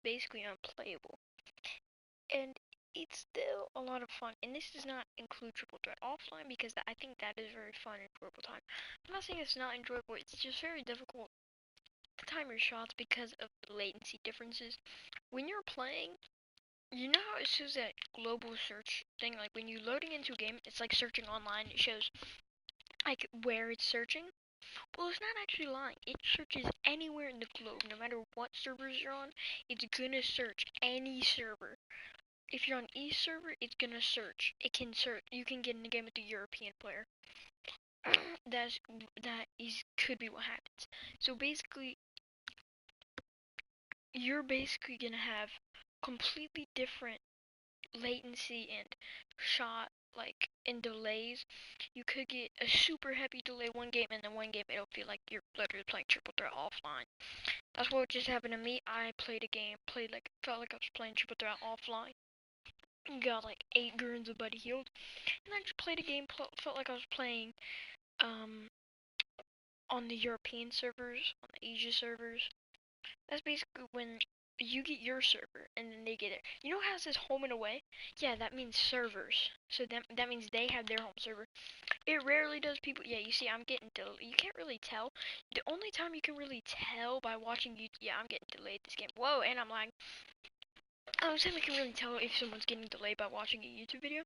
basically unplayable. And it's still a lot of fun. And this does not include triple threat offline because I think that is very fun and enjoyable time. I'm not saying it's not enjoyable, it's just very difficult to time your shots because of the latency differences. When you're playing, you know how it shows that global search thing? Like when you're loading into a game, it's like searching online. It shows like where it's searching. Well, it's not actually lying. It searches anywhere in the globe, no matter what servers you're on. It's gonna search any server. If you're on East server, it's gonna search. It can search. You can get in the game with a European player. That could be what happens. So basically, you're basically gonna have completely different latency and shot and delays. You could get a super heavy delay one game, and then one game it'll feel like you're literally playing triple threat offline. That's what just happened to me. I played a game, felt like I was playing triple threat offline. Got like 8 gurns of buddy healed, and I just played a game. Felt like I was playing um on the European servers, on the Asia servers. That's basically when you get your server and then they get it. You know how it says home and away? Yeah, that means servers. So that means they have their home server. It rarely does people. Yeah, you see, I'm getting delayed. You can't really tell. The only time you can really tell by watching you. Yeah, I'm getting delayed this game. Whoa, and I'm like, I was saying I can really tell if someone's getting delayed by watching a YouTube video.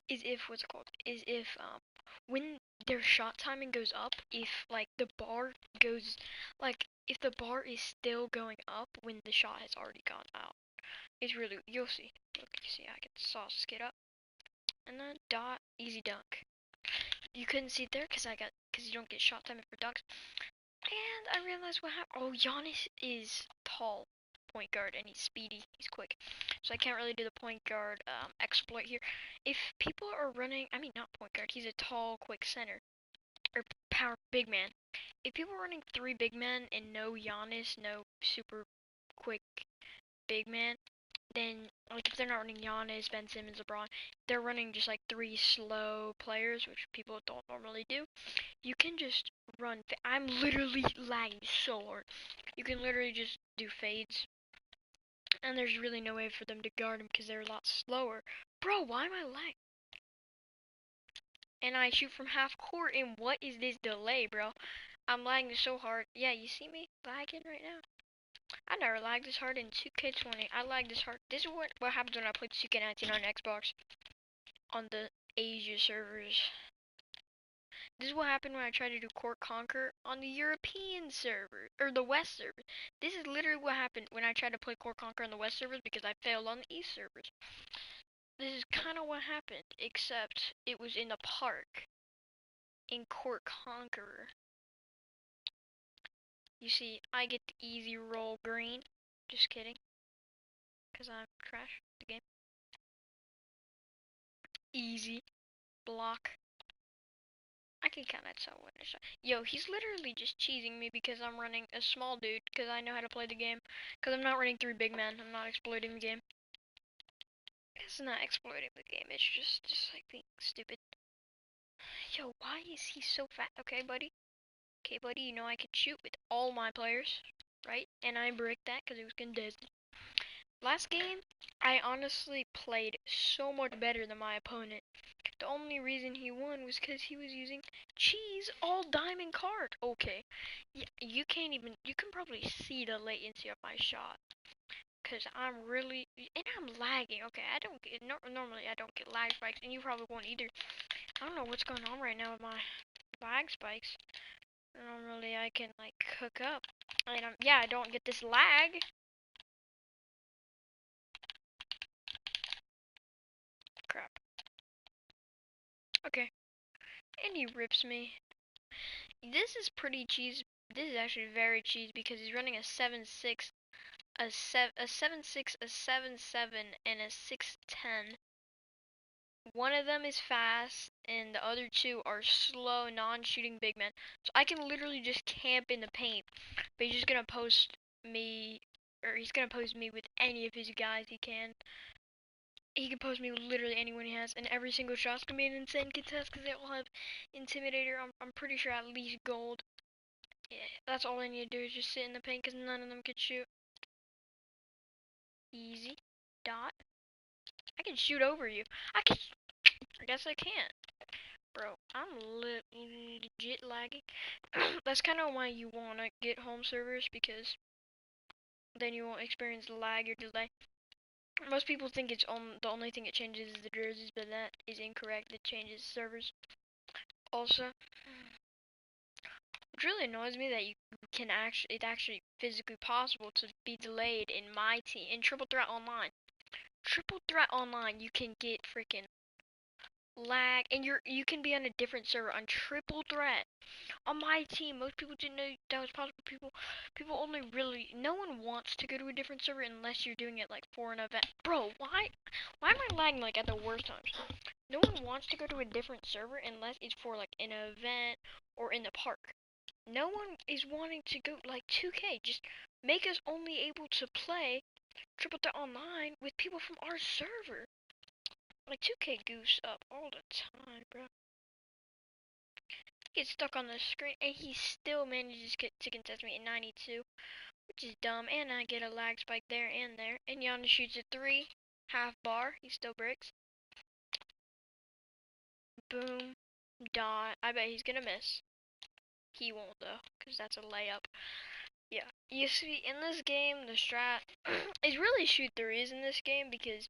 Is if what's it called? Is if when their shot timing goes up, if like the bar goes like if the bar is still going up when the shot has already gone out. It's really you'll see. Look, you see I can sauce skid up. And then dot easy dunk. You couldn't see it there because you don't get shot timing for dunks. And I realized what happened. Oh, Giannis is tall point guard and he's speedy. He's quick. So I can't really do the point guard exploit here. If people are running, I mean not point guard. He's a tall, quick center or power big man. If people are running 3 big men and no Giannis, no super quick big man, then like if they're not running Giannis, Ben Simmons, LeBron, they're running just like 3 slow players, which people don't normally do. You can just run. I'm literally lagging so hard. You can literally just do fades, and there's really no way for them to guard him because they're a lot slower. Bro, why am I lagging? And I shoot from half court, and what is this delay, bro? I'm lagging so hard. Yeah, you see me lagging right now? I never lagged this hard in 2K20. I lagged this hard. This is what happens when I play 2K19 on Xbox on the Asia servers. This is what happened when I tried to do Court Conquer on the European server, or the West server. This is literally what happened when I tried to play Court Conquer on the West servers because I failed on the East servers. This is kind of what happened, except it was in the park in Court Conqueror. You see, I get the easy roll green. Just kidding, because I'm trash at the game. Easy block. I can count that somewhat. Yo, he's literally just cheesing me because I'm running a small dude because I know how to play the game. Because I'm not running 3 big men. I'm not exploiting the game. It's not exploiting the game. It's just like being stupid. Yo, why is he so fat? Okay, buddy. Okay, buddy, you know I can shoot with all my players, right? And I bricked that because it was contested. Last game, I honestly played so much better than my opponent. The only reason he won was because he was using cheese all diamond card. Okay, yeah, you can probably see the latency of my shot. Cause I'm really, and I'm lagging. Okay, I don't get, normally I don't get lag spikes, and you probably won't either. I don't know what's going on right now with my lag spikes. Normally I can like hook up, and yeah, I don't get this lag. Crap. Okay, and he rips me. This is pretty cheese. This is actually very cheese because he's running a 7-6, a 7-6, a 7-7, and a 6-10. One of them is fast, and the other 2 are slow, non-shooting big men. So I can literally just camp in the paint, but he's just gonna post me, or he's gonna post me with any of his guys he can. He can post me with literally anyone he has, and every single shot's gonna be an insane contest because they all have Intimidator. I'm pretty sure at least gold. Yeah, that's all I need to do is just sit in the paint because none of them can shoot. Easy. Dot. I can shoot over you. I guess I can't. Bro, I'm legit lagging. That's kind of why you want to get home servers, because then you won't experience lag or delay. Most people think it's the only thing it changes is the jerseys, but that is incorrect. It changes servers. Also, which really annoys me that it's actually physically possible to be delayed in my team, in Triple Threat Online. Triple Threat Online, you can get freaking lag, and you can be on a different server on Triple Threat. On my team, most people didn't know that was possible. People only really, no one wants to go to a different server unless you're doing it like for an event. Bro, why am I lagging like at the worst times? No one wants to go to a different server unless it's for like an event or in the park. No one is wanting to go like 2K. Just make us only able to play Triple Threat Online with people from our server. Like 2K goofs up all the time, bro. He gets stuck on the screen and he still manages to contest me at 92, which is dumb. And I get a lag spike there and there. And Giannis shoots a 3, half bar. He still bricks. Boom. Dot. I bet he's gonna miss. He won't though, because that's a layup. Yeah. You see, in this game, the strat is really shoot threes in this game, because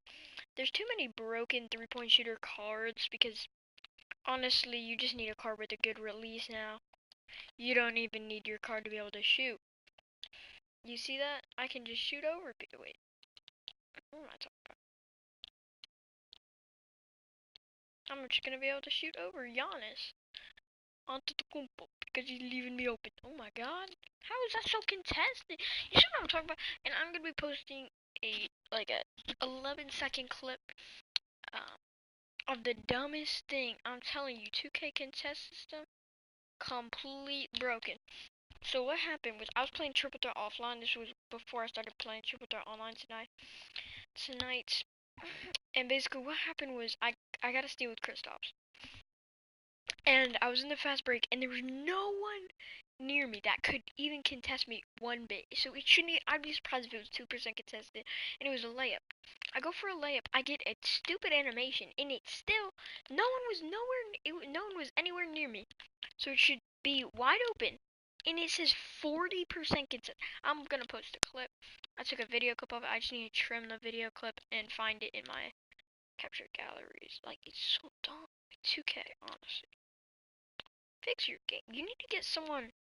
there's too many broken three-point shooter cards, because honestly, you just need a card with a good release now. You don't even need your card to be able to shoot. You see that? I can just shoot over people. Wait. What am I talking about? I'm just gonna be able to shoot over Giannis onto the Kumpo because he's leaving me open. Oh my god. How is that so contested? You see what I'm talking about? And I'm gonna be posting a 11-second clip of the dumbest thing. I'm telling you, 2K contest system complete broken. So what happened was I was playing Triple Threat offline. This was before I started playing Triple Threat online tonight. And basically what happened was I got to steal with Kristaps. And I was in the fast break and there was no one near me that could even contest me one bit. So it shouldn't, I'd be surprised if it was 2% contested and it was a layup. I go for a layup, I get a stupid animation and it's still, no one was anywhere near me. So it should be wide open. And it says 40% consent. I'm gonna post a clip. I took a video clip of it. I just need to trim the video clip and find it in my captured galleries. Like, it's so dumb. 2K, honestly. Fix your game. You need to get someone,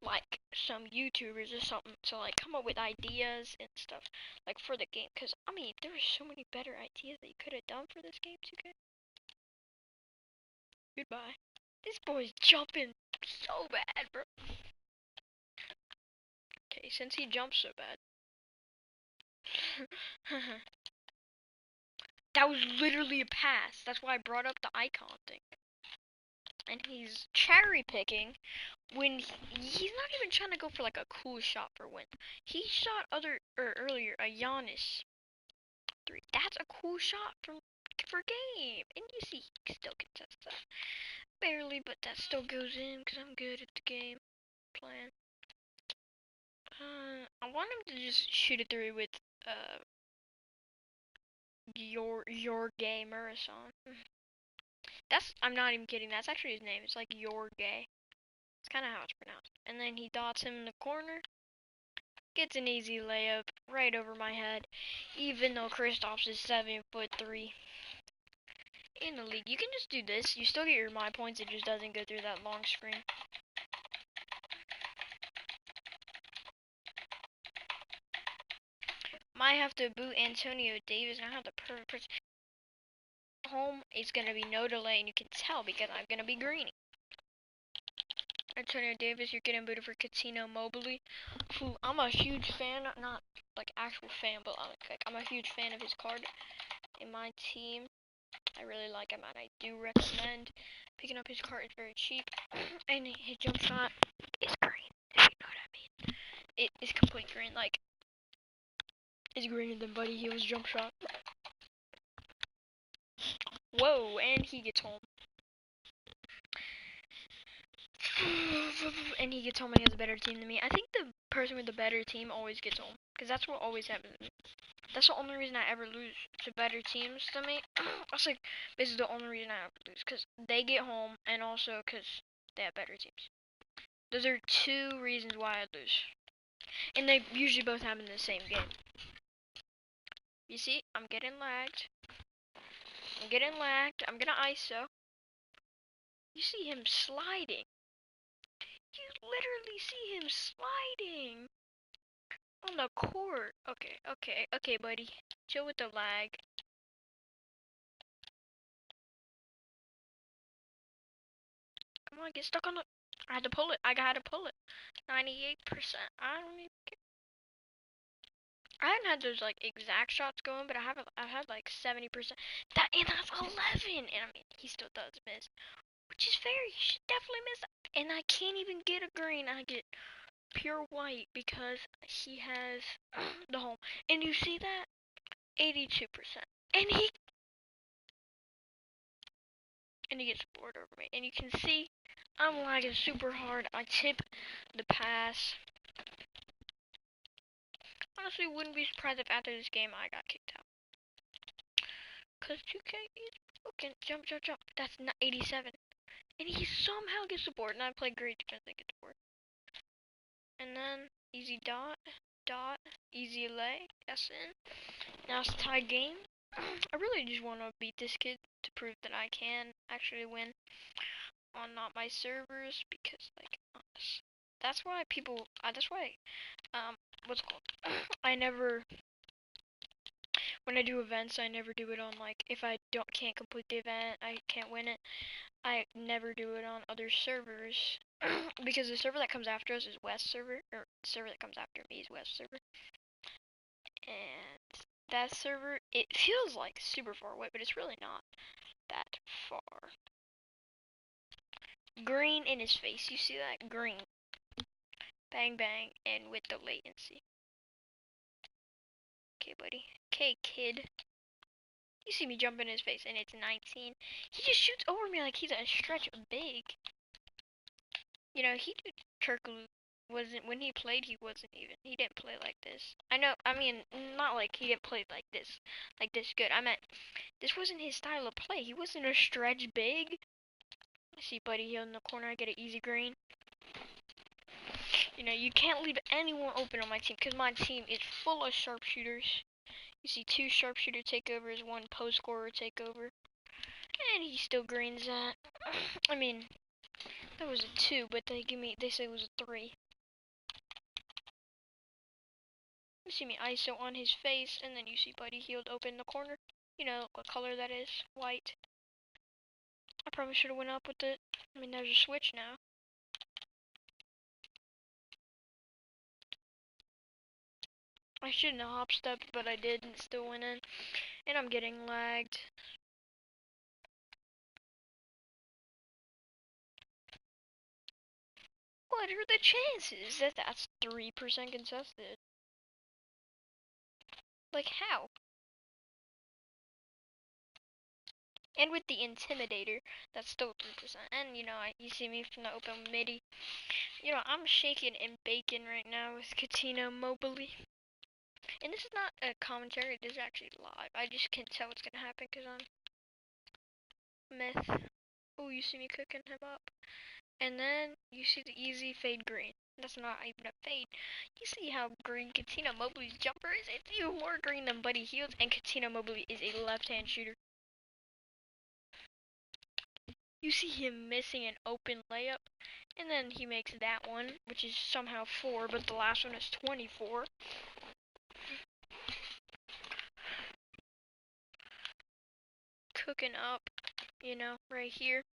like, some YouTubers or something to, like, come up with ideas and stuff, like, for the game. Because, I mean, there were so many better ideas that you could have done for this game, 2K. Goodbye. This boy's jumping so bad, bro. Okay, since he jumps so bad. That was literally a pass. That's why I brought up the icon thing. And he's cherry picking when he's not even trying to go for like a cool shot for win. He shot earlier a Giannis 3. That's a cool shot for game. And you see he still contests that. Barely, but that still goes in because I'm good at the game plan. I want him to just shoot a 3 with your gamer or something. I'm not even kidding. That's actually his name. It's like your gay. It's kind of how it's pronounced. And then he dots him in the corner. Gets an easy layup right over my head. Even though Kristaps is 7'3" in the league. You can just do this. You still get your my points. It just doesn't go through that long screen. Might have to boot Antonio Davis. I have the perfect person. Home is gonna be no delay, and you can tell because I'm gonna be greening. Antonio Davis, you're getting booted for Coutinho Mobley, who I'm a huge fan, not like actual fan, but I'm a huge fan of his card in my team. I really like him, and I do recommend picking up his card. It's very cheap, and his jump shot is green, if you know what I mean. It is complete green, like, it's greener than Buddy Hield's jump shot. Whoa, and he gets home. And he gets home and he has a better team than me. I think the person with the better team always gets home, because that's what always happens to me. That's the only reason I ever lose to better teams than me. That's like basically the only reason I ever lose, because they get home and also because they have better teams. Those are two reasons why I lose. And they usually both happen in the same game. You see, I'm getting lagged. I'm gonna ISO. You see him sliding. You literally see him sliding on the court. Okay, buddy. Chill with the lag. Come on, get stuck on the... I had to pull it. 98%. I don't even care. I haven't had those like exact shots going, but I've had like 70%. And that's 11. And I mean, he still does miss, which is fair. He should definitely miss. And I can't even get a green. I get pure white because he has the home. And you see that? 82%. And he gets bored over me. And you can see I'm lagging super hard. I tip the pass. Honestly, wouldn't be surprised if after this game I got kicked out. Cause 2K is fucking jump. That's not 87. And he somehow gets the board. And I play great defense and get the board. And then easy dot, easy lay. That's in. Now it's a tie game. I really just want to beat this kid to prove that I can actually win on not my servers, because like that's why people what's it called? I never, when I do events, I never do it on like, if I can't complete the event, I can't win it. I never do it on other servers because the server that comes after us is West server, or the server that comes after me is West server. And that server, it feels like super far away, but it's really not that far. Green in his face, you see that? Green. Bang bang, and with the latency. Okay, buddy. Okay, kid. You see me jump in his face, and it's 19. He just shoots over me like he's a stretch big. You know, Turkaloo wasn't, when he played, he didn't play like this. I know, I mean, not like he didn't play like this good. I meant, this wasn't his style of play. He wasn't a stretch big. I see Buddy here in the corner. I get an easy green. You know, you can't leave anyone open on my team, because my team is full of sharpshooters. You see 2 sharpshooter takeovers, 1 post scorer takeover. And he still greens that. I mean, that was a 2, but they say it was a 3. You see me ISO on his face, and then you see Buddy healed open the corner. You know what color that is? White. I probably should have went up with it. I mean, there's a switch now. I shouldn't have hop stepped, but I did and still went in. And I'm getting lagged. What are the chances that that's 3% contested? Like, how? And with the Intimidator, that's still 3%. And, you know, you see me from the open midi. You know, I'm shaking and baking right now with Katina Mobley. And this is not a commentary, this is actually live. I just can't tell what's gonna happen because I'm myth. Oh, you see me cooking him up. And then you see the easy fade green. That's not even a fade. You see how green Katina Mobley's jumper is? It's even more green than Buddy Hield, and Katina Mobley is a left-hand shooter. You see him missing an open layup, and then he makes that one, which is somehow 4, but the last one is 24. Cooking up, you know, right here.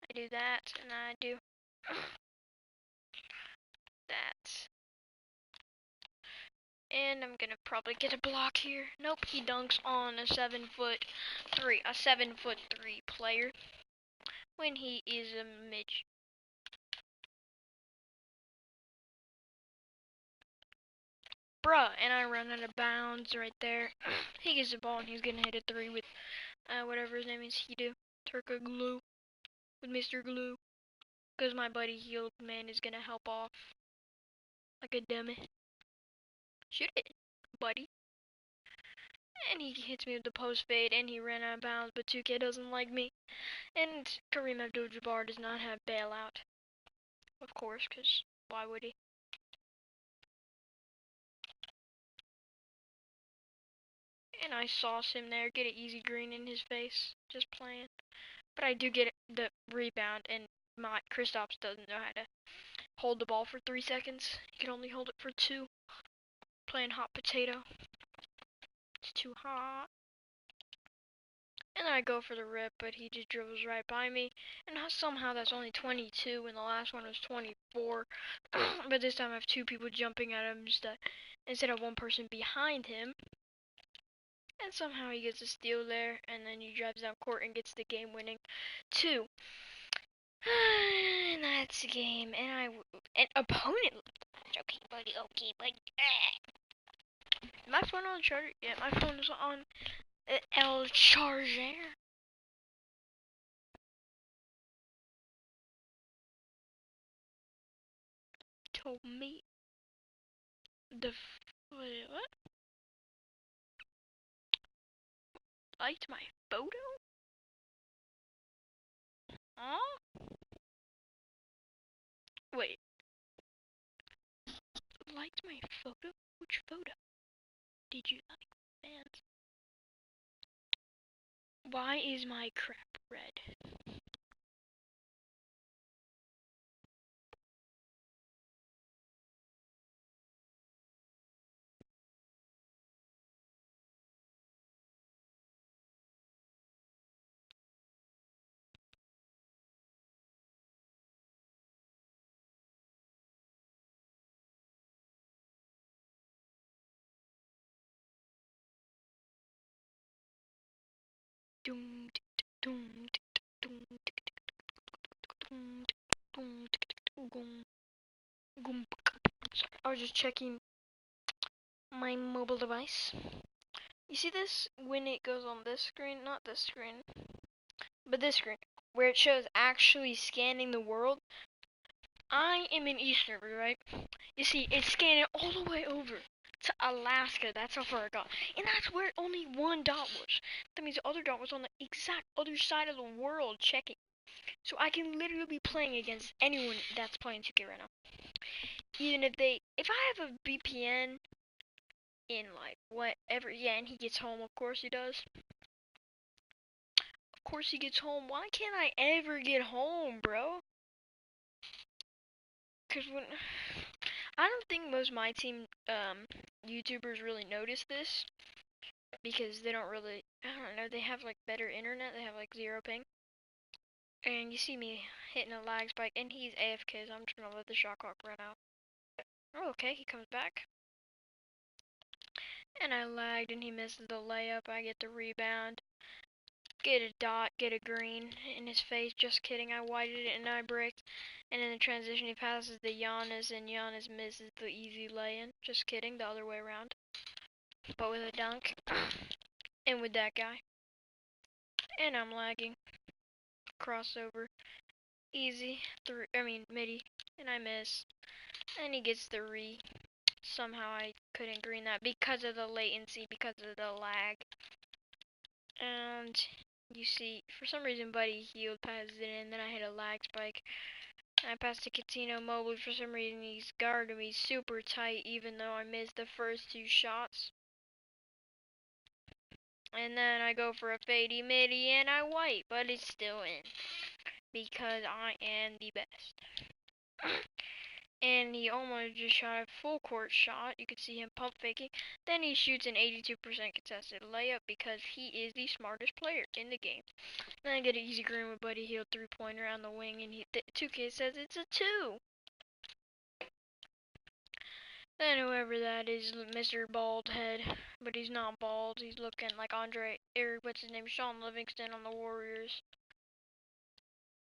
I do that, and I do that. And I'm gonna probably get a block here. Nope, he dunks on a 7'3" player when he is a midge. Bruh, and I run out of bounds right there. He gets the ball and he's gonna hit a 3 with whatever his name is. He do Turka Glue with Mr. Glue, cause my buddy Healed Man is gonna help off like a dummy. Shoot it, buddy. and he hits me with the post fade, and he ran out of bounds, but 2K doesn't like me. And Kareem Abdul-Jabbar does not have bailout, of course, because why would he? And I sauce him there, get an easy green in his face, just playing. But I do get the rebound, and my Kristaps doesn't know how to hold the ball for 3 seconds. He can only hold it for 2. Playing hot potato. It's too hot. And I go for the rip, but he just dribbles right by me. And somehow that's only 22, and the last one was 24. But this time I have 2 people jumping at him instead of 1 person behind him. And somehow he gets a steal there, and then he drives down court and gets the game-winning 2. And that's the game. And opponent left the match. Okay, buddy. Okay, buddy. My phone on charger? Yeah, my phone is on El Charger. Told me wait, what? Liked my photo? Huh? Wait. Liked my photo? Which photo? Did you like, fans? Why is my crap red? I was just checking my mobile device. You see this when it goes on this screen? Not this screen, but this screen, where it shows actually scanning the world. I am in East server, right? You see, it's scanning all the way over to Alaska. That's how far it got. And that's where only 1 dot was. That means the other dot was on the exact other side of the world checking. So I can literally be playing against anyone that's playing 2K right now. Even if I have a VPN in like whatever, yeah, and he gets home, of course he does. Of course he gets home. Why can't I ever get home, bro? Cause I don't think most of my team YouTubers really notice this, because they don't really, I don't know, they have like better internet, they have like 0 ping. And you see me hitting a lag spike, and he's AFK, so I'm just gonna let the shot clock run out. Oh, okay, he comes back. And I lagged, and he misses the layup. I get the rebound. Get a dot, get a green in his face. Just kidding, I whited it and I bricked. And in the transition, he passes to Giannis, and Giannis misses the easy lay-in. Just kidding, the other way around. But with a dunk. And with that guy. And I'm lagging. Crossover. Easy. Midi. And I miss. And he gets the re. Somehow I couldn't green that because of the latency, because of the lag. And you see, for some reason Buddy healed, passes it in, then I hit a lag spike. I passed to Coutinho Mobley. For some reason he's guarding me super tight, even though I missed the first 2 shots. And then I go for a fadey midi and I white, but it's still in. Because I am the best. And he almost just shot a full court shot. You can see him pump faking. Then he shoots an 82% contested layup because he is the smartest player in the game. Then I get an easy green with Buddy Hield 3-pointer on the wing, and 2K says it's a 2. Then whoever that is, Mr. Bald Head, but he's not bald. He's looking like what's his name, Sean Livingston on the Warriors.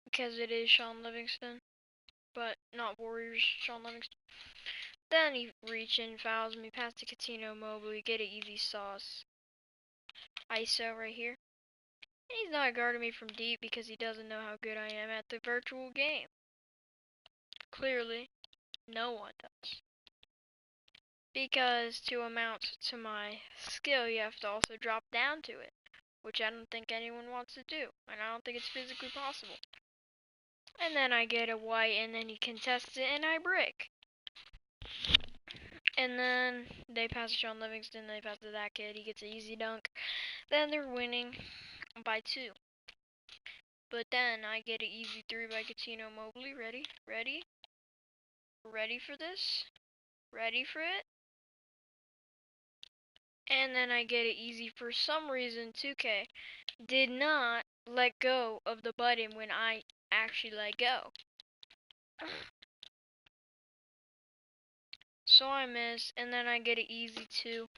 Because it is Sean Livingston, but not Warriors, Sean Livingston. Then he reaches in, fouls me, pass to Coutinho Mobley, get an easy sauce. ISO right here. And he's not guarding me from deep because he doesn't know how good I am at the virtual game. Clearly, no one does. Because to amount to my skill, you have to also drop down to it, which I don't think anyone wants to do, and I don't think it's physically possible. And then I get a white, and then he contests it, and I break. And then they pass to Sean Livingston, they pass to that kid, he gets an easy dunk. Then they're winning by 2. But then I get an easy 3 by Coutinho Mobley. Ready? Ready? Ready for this? Ready for it? And then I get it easy. For some reason, 2K did not let go of the button when I actually let go. So I miss, and then I get it easy 2.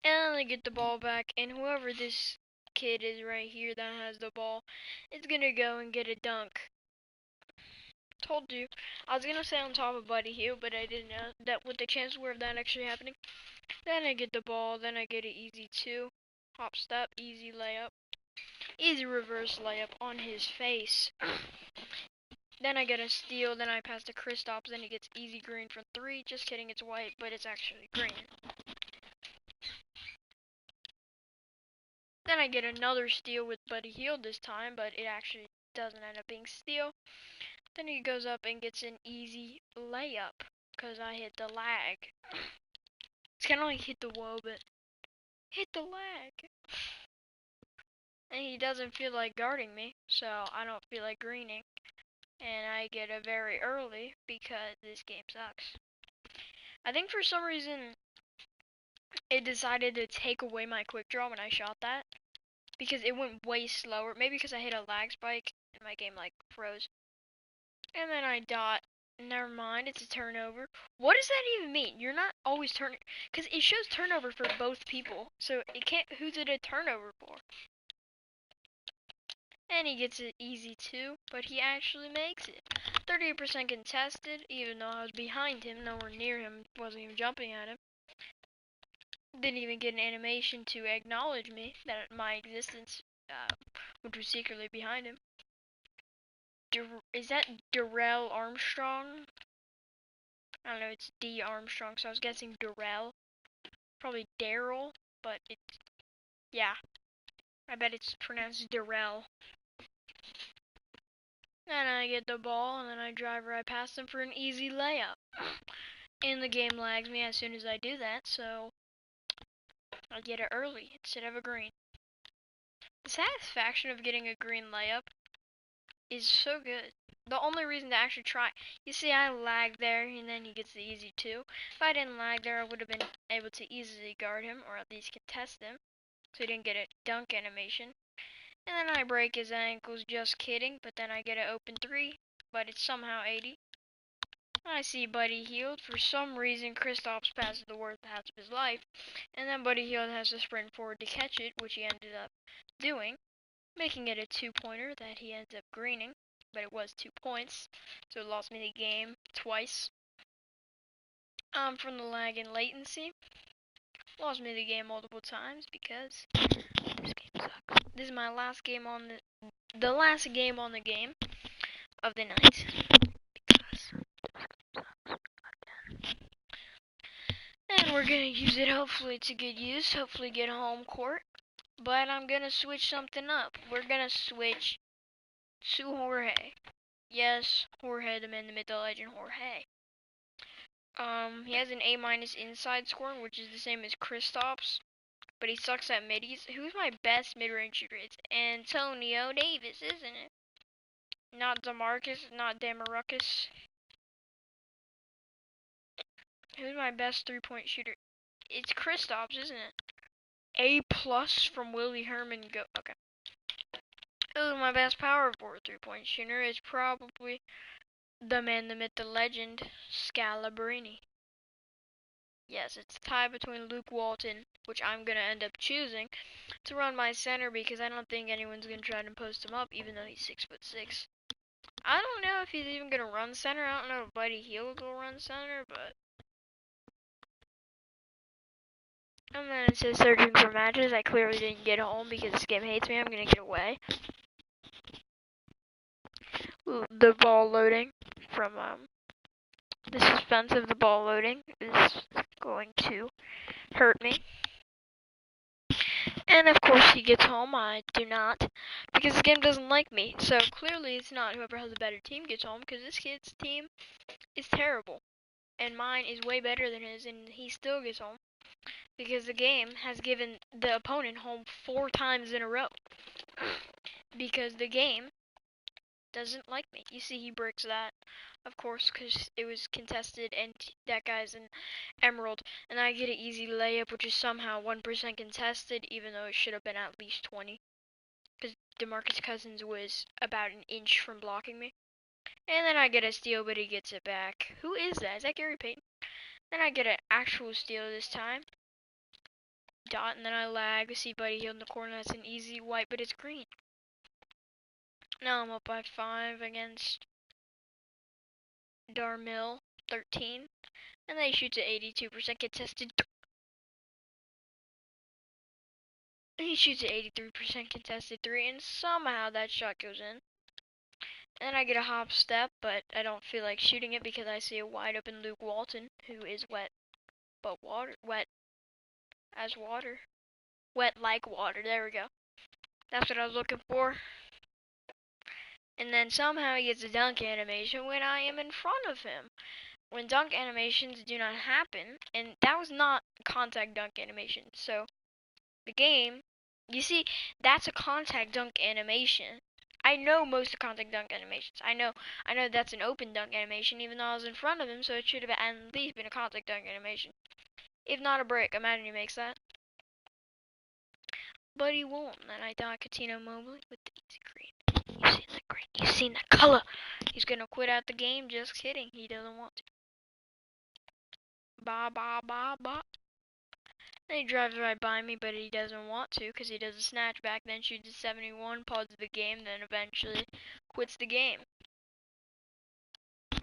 And then I get the ball back, and whoever this kid is right here that has the ball is gonna go and get a dunk. Told you. I was gonna say on top of Buddy Hill, but I didn't know that what the chances were of that actually happening. Then I get the ball, then I get an easy 2. Hop step, easy layup. Easy reverse layup on his face. Then I get a steal, then I pass to Kristaps, then he gets easy green from 3. Just kidding, it's white, but it's actually green. Then I get another steal with Buddy Hield this time, but it actually doesn't end up being steal. Then he goes up and gets an easy layup, because I hit the lag. It's kind of like hit the wall, but hit the lag. And he doesn't feel like guarding me, so I don't feel like greening. And I get a very early because this game sucks. I think for some reason it decided to take away my quick draw when I shot that, because it went way slower. Maybe because I hit a lag spike and my game like froze. And then I dot. Never mind, it's a turnover. What does that even mean? You're not always turning, because it shows turnover for both people, so it can't. Who's it a turnover for? And he gets it easy too, but he actually makes it. 38% contested, even though I was behind him, nowhere near him, wasn't even jumping at him. Didn't even get an animation to acknowledge me, that my existence, which was secretly behind him. Is that Darrell Armstrong? I don't know, it's D Armstrong, so I was guessing Darrell. Probably Daryl, but it's, yeah. I bet it's pronounced Darrell. Then I get the ball, and then I drive right past him for an easy layup. And the game lags me as soon as I do that, so I get it early instead of a green. The satisfaction of getting a green layup is so good. The only reason to actually try, you see I lagged there, and then he gets the easy 2. If I didn't lag there, I would have been able to easily guard him, or at least contest him, so he didn't get a dunk animation. And then I break his ankles, just kidding, but then I get an open 3, but it's somehow 80. I see Buddy Hield. For some reason, Kristaps passes the worst pass of his life, and then Buddy Hield has to sprint forward to catch it, which he ended up doing, making it a 2-pointer that he ends up greening, but it was 2 points, so it lost me the game twice. From the lag and latency, lost me the game multiple times because this game sucks. This is my last game on the last game on the game of the night. And we're gonna use it hopefully to good use, hopefully get home court. But I'm gonna switch something up. We're gonna switch to Jorge. Yes, Jorge, the man, the myth, the legend, Jorge. He has an A- inside scoring, which is the same as Kristaps, but he sucks at middies. Who's my best mid-range shooter? It's Antonio Davis, isn't it? Not DeMarcus, not Damarcus. Who's my best three-point shooter? It's Kristaps, isn't it? A+ from Willie Herman. Go. Okay. Who's my best power forward three-point shooter? Is probably the man, the myth, the legend, Scalabrini. Yes, it's a tie between Luke Walton, which I'm going to end up choosing, to run my center because I don't think anyone's going to try to post him up, even though he's 6'6". I don't know if he's even going to run center. I don't know if Buddy Hield will run center, but... And then it says searching for matches. I clearly didn't get home because this game hates me. I'm going to get away. Ooh, the ball loading from, the suspense of the ball loading is going to hurt me. And of course he gets home, I do not, because the game doesn't like me. So clearly it's not whoever has a better team gets home, because this kid's team is terrible. And mine is way better than his, and he still gets home. Because the game has given the opponent home 4 times in a row. Because the game doesn't like me. You see he breaks that, of course, because it was contested and that guy's an emerald. And I get an easy layup, which is somehow 1% contested, even though it should have been at least 20. Because DeMarcus Cousins was about an inch from blocking me. And then I get a steal, but he gets it back. Who is that? Is that Gary Payton? Then I get an actual steal this time. Dot, and then I lag. See Buddy Hield in the corner. That's an easy white, but it's green. Now I'm up by 5 against Darmill, 13. And then he shoots at 82% contested. He shoots at 83% contested 3, and somehow that shot goes in. And then I get a hop step, but I don't feel like shooting it because I see a wide open Luke Walton, who is wet, but wet as water. Wet like water, there we go. That's what I was looking for. And then somehow he gets a dunk animation when I am in front of him. When dunk animations do not happen, and that was not contact dunk animation, so the game, you see, that's a contact dunk animation. I know most of contact dunk animations. I know that's an open dunk animation, even though I was in front of him, so it should have at least been a contact dunk animation. If not a break, imagine he makes that. But he won't, and then I dunk Coutinho Mobley with the easy green. You've seen that green, you've seen that color. He's gonna quit out the game, just kidding, he doesn't want to. Ba ba ba ba. Then he drives right by me, but he doesn't want to because he does a snatch back, then shoots a 71, pauses the game, then eventually quits the game.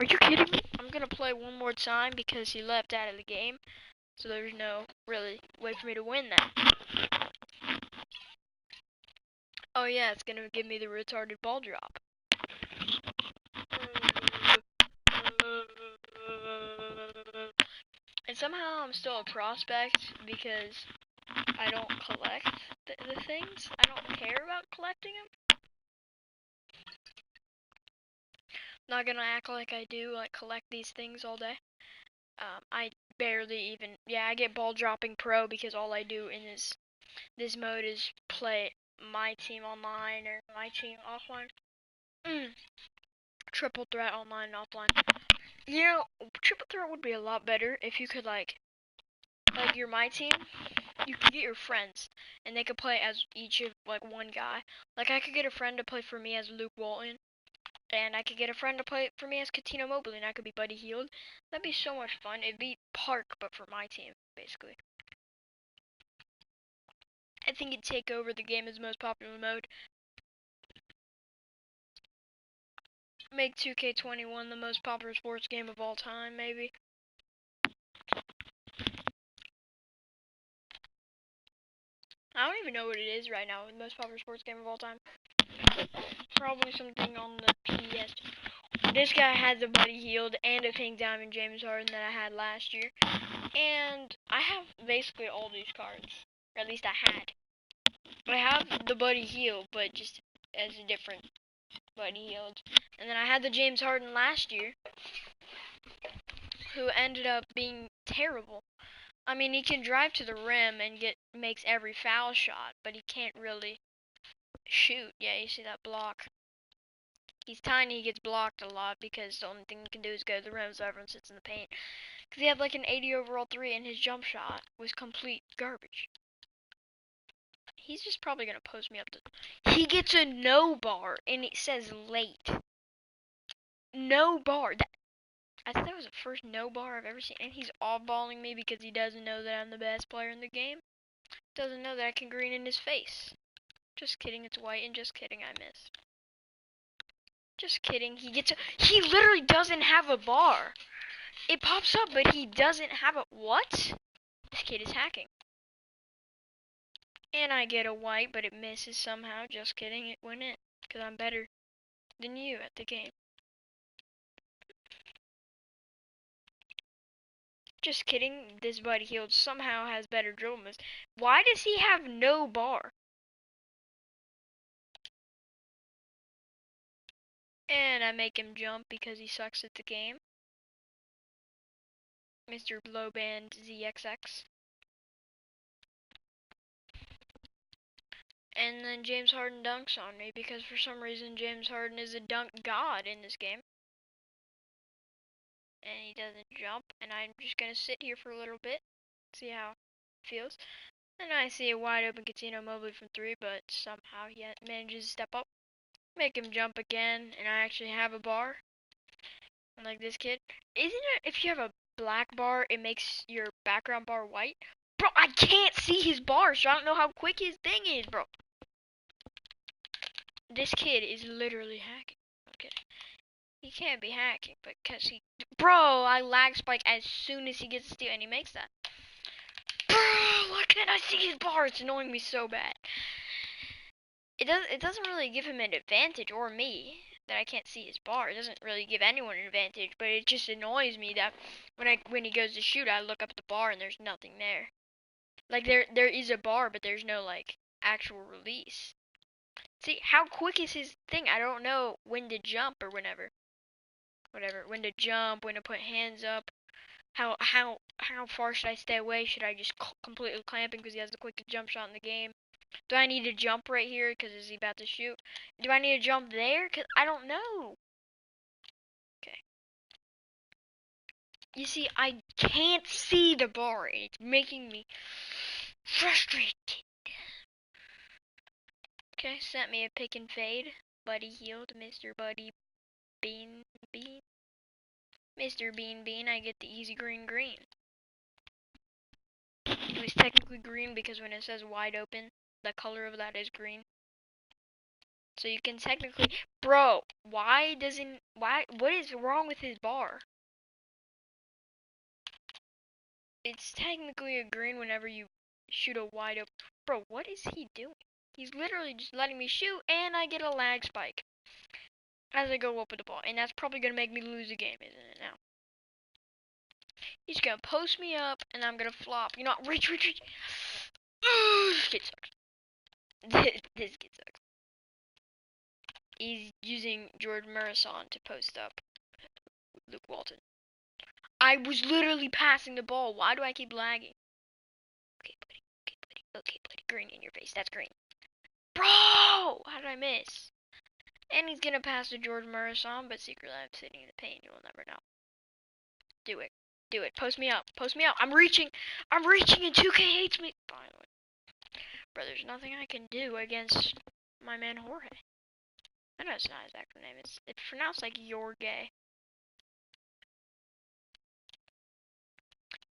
Are you kidding me? I'm going to play one more time because he left out of the game, so there's no really way for me to win that. Oh yeah, it's going to give me the retarded ball drop. And somehow I'm still a prospect because I don't collect the things. I don't care about collecting them. Not gonna act like I do, like collect these things all day. I barely even, yeah, I get ball dropping pro because all I do in this mode is play my team online or my team offline. Triple threat online and offline. You know, triple threat would be a lot better if you could like you're my team, you could get your friends, and they could play as each of, like, one guy. Like, I could get a friend to play for me as Luke Walton, and I could get a friend to play for me as Coutinho Mobley, and I could be Buddy Hield. That'd be so much fun. It'd be Park, but for my team, basically. I think it'd take over the game as the most popular mode. Make 2K21 the most popular sports game of all time, maybe. I don't even know what it is right now, the most popular sports game of all time. Probably something on the PS. This guy has a Buddy Hield and a Pink Diamond James Harden that I had last year. And I have basically all these cards. Or at least I had. I have the Buddy Hield, but just as a different Buddy Hield. And then I had the James Harden last year, who ended up being terrible. I mean, he can drive to the rim and makes every foul shot, but he can't really shoot. Yeah, you see that block. He's tiny, he gets blocked a lot because the only thing he can do is go to the rim so everyone sits in the paint. Because he had like an 80 overall 3 and his jump shot was complete garbage. He's just probably going to post me up to... He gets a no bar and it says late. No bar. I thought that was the first no bar I've ever seen. And he's off-balling me because he doesn't know that I'm the best player in the game. Doesn't know that I can green in his face. Just kidding, it's white, and just kidding, I missed. Just kidding, he literally doesn't have a bar. It pops up, but he doesn't have a, what? This kid is hacking. And I get a white, but it misses somehow. Just kidding, it went in. Because I'm better than you at the game. Just kidding. This Buddy Healed somehow has better dribble moves. Why does he have no bar? And I make him jump because he sucks at the game. Mr. Low Band ZXX. And then James Harden dunks on me because for some reason James Harden is a dunk god in this game. And he doesn't jump, and I'm just gonna sit here for a little bit, see how it feels. And I see a wide open Coutinho Mobley from 3, but somehow he manages to step up, make him jump again, and I actually have a bar. Like this kid. Isn't it if you have a black bar, it makes your background bar white? Bro, I can't see his bar, so I don't know how quick his thing is, bro. This kid is literally hacking. Okay. He can't be hacking, but cause he... Bro, I lag spike as soon as he gets a steal, and he makes that. Bro, why can't I see his bar? It's annoying me so bad. It doesn't really give him an advantage, or me, that I can't see his bar. It doesn't really give anyone an advantage, but it just annoys me that when he goes to shoot, I look up at the bar and there's nothing there. Like there is a bar, but there's no like actual release. See, how quick is his thing? I don't know when to jump or whatever, when to jump, when to put hands up. How far should I stay away? Should I just completely clamp him because he has the quickest jump shot in the game? Do I need to jump right here because is he about to shoot? Do I need to jump there? Because I don't know. Okay. You see, I can't see the bar. It's making me frustrated. Okay, sent me a pick and fade. Buddy Healed, Mr. Buddy Bean. Mr. Bean, I get the easy green. It was technically green because when it says wide open, the color of that is green. So you can technically... Bro, what is wrong with his bar? It's technically a green whenever you shoot a wide open... Bro, what is he doing? He's literally just letting me shoot, and I get a lag spike as I go up with the ball. And that's probably going to make me lose the game, isn't it now? He's going to post me up, and I'm going to flop. You know what? Reach. This kid sucks. This kid sucks. He's using George Marason to post up Luke Walton. I was literally passing the ball. Why do I keep lagging? Okay, buddy. Green in your face. That's green. Bro! How did I miss? And he's gonna pass to George Marason, but secretly I'm sitting in the paint. You will never know. Do it. Post me up. I'm reaching, and 2K hates me. Finally. Bro, there's nothing I can do against my man Jorge. I know it's not his actual name. It's pronounced like you're gay.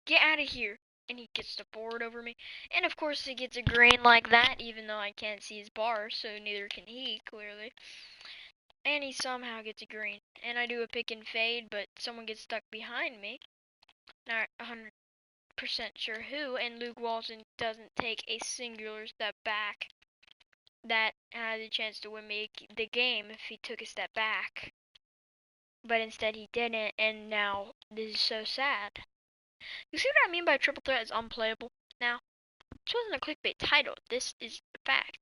Get out of here. And he gets the board over me. And of course he gets a green like that, even though I can't see his bar, so neither can he, clearly. And he somehow gets a green. And I do a pick and fade, but someone gets stuck behind me. Not 100% sure who, and Luke Walton doesn't take a singular step back. That had a chance to win me the game if he took a step back. But instead he didn't, and now this is so sad. You see what I mean by triple threat is unplayable now? This wasn't a clickbait title. This is a fact.